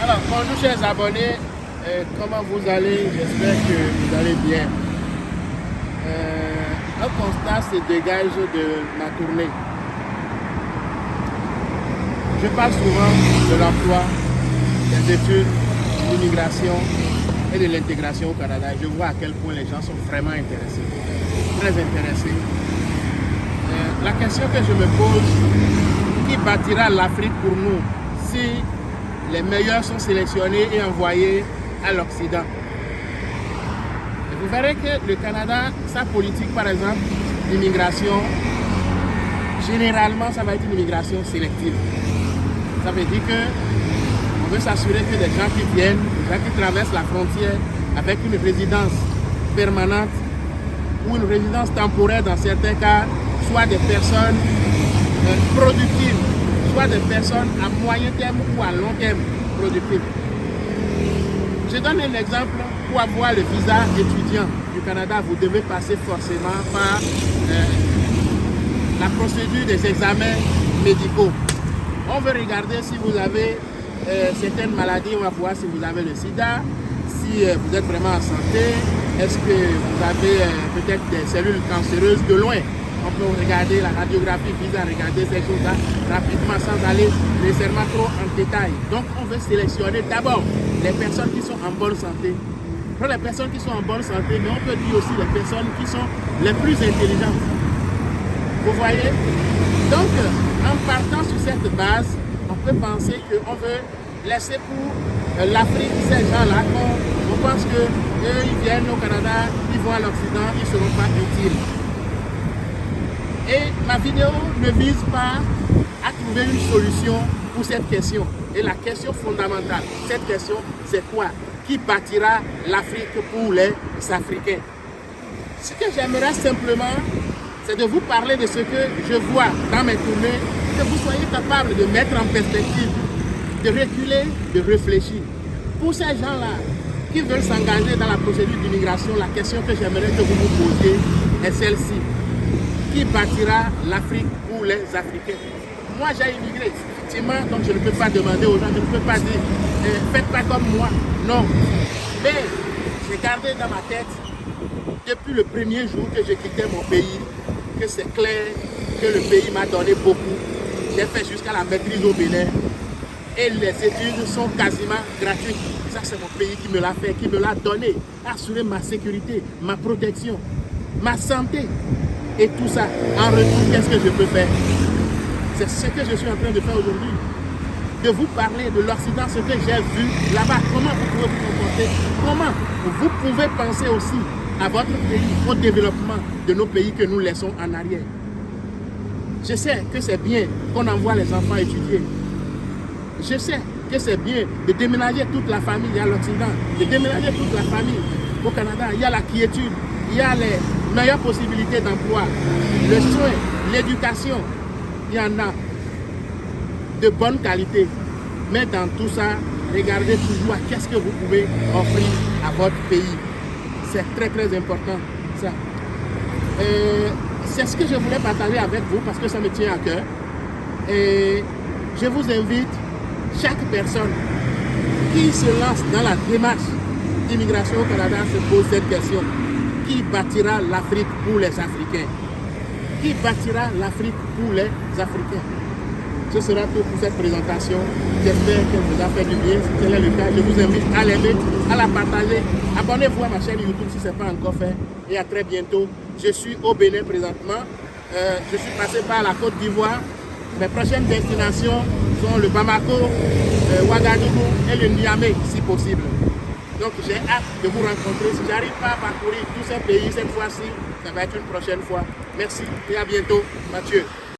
Alors, bonjour chers abonnés, comment vous allez? J'espère que vous allez bien. Un constat se dégage de ma tournée. Je parle souvent de l'emploi, des études, de l'immigration et de l'intégration au Canada. Et je vois à quel point les gens sont vraiment intéressés, très intéressés. La question que je me pose, qui bâtira l'Afrique pour nous si les meilleurs sont sélectionnés et envoyés à l'Occident? Vous verrez que le Canada, sa politique par exemple d'immigration, généralement ça va être une immigration sélective. Ça veut dire qu'on veut s'assurer que des gens qui viennent, des gens qui traversent la frontière avec une résidence permanente ou une résidence temporaire dans certains cas, soit des personnes productives, soit des personnes à moyen terme ou à long terme productives. Je donne un exemple. Pour avoir le visa étudiant du Canada, vous devez passer forcément par la procédure des examens médicaux. On veut regarder si vous avez certaines maladies, on va voir si vous avez le sida, si vous êtes vraiment en santé, est-ce que vous avez peut-être des cellules cancéreuses de loin. On peut regarder la radiographie, regarder ces choses-là rapidement sans aller nécessairement trop en détail. Donc on veut sélectionner d'abord les personnes qui sont en bonne santé. Pour les personnes qui sont en bonne santé, mais on peut dire aussi les personnes qui sont les plus intelligentes. Vous voyez? Donc, en partant sur cette base, on peut penser qu'on veut laisser pour l'Afrique ces gens-là. On pense qu'eux, ils viennent au Canada, ils vont à l'Occident, ils ne seront pas utiles. Et ma vidéo ne vise pas à trouver une solution pour cette question. Et la question fondamentale, cette question, c'est quoi? Qui bâtira l'Afrique pour les Africains? Ce que j'aimerais simplement, c'est de vous parler de ce que je vois dans mes tournées, que vous soyez capable de mettre en perspective, de reculer, de réfléchir. Pour ces gens-là qui veulent s'engager dans la procédure d'immigration, la question que j'aimerais que vous vous posiez est celle-ci. Qui bâtira l'Afrique pour les Africains? Moi, j'ai immigré, effectivement, donc je ne peux pas demander aux gens, je ne peux pas dire faites pas comme moi. Non. Mais j'ai gardé dans ma tête, depuis le premier jour que j'ai quitté mon pays, que c'est clair que le pays m'a donné beaucoup. J'ai fait jusqu'à la maîtrise au Bénin et les études sont quasiment gratuites. Ça, c'est mon pays qui me l'a fait, qui me l'a donné, assurer ma sécurité, ma protection, ma santé. Et tout ça, en retour, qu'est-ce que je peux faire? C'est ce que je suis en train de faire aujourd'hui. De vous parler de l'Occident, ce que j'ai vu là-bas, comment vous pouvez vous comporter, comment vous pouvez penser aussi à votre pays, au développement de nos pays que nous laissons en arrière. Je sais que c'est bien qu'on envoie les enfants étudier. Je sais que c'est bien de déménager toute la famille à l'Occident, de déménager toute la famille au Canada. Il y a la quiétude, il y a les meilleures possibilités d'emploi, le soin, l'éducation, il y en a de bonne qualité. Mais dans tout ça, regardez toujours à qu'est-ce que vous pouvez offrir à votre pays. C'est très très important ça. C'est ce que je voulais partager avec vous parce que ça me tient à cœur. Et je vous invite, chaque personne qui se lance dans la démarche d'immigration au Canada se pose cette question. Qui bâtira l'Afrique pour les Africains? Qui bâtira l'Afrique pour les Africains? Ce sera tout pour cette présentation. J'espère qu'elle vous a fait du bien. Si tel est le cas, je vous invite à l'aimer, à la partager. Abonnez-vous à ma chaîne YouTube si ce n'est pas encore fait. Et à très bientôt. Je suis au Bénin présentement. Je suis passé par la Côte d'Ivoire. Mes prochaines destinations sont le Bamako, Ouagadougou et le Niamey, si possible. Donc j'ai hâte de vous rencontrer. Si j'arrive pas à parcourir tous ces pays cette fois-ci, ça va être une prochaine fois. Merci et à bientôt. Mathieu.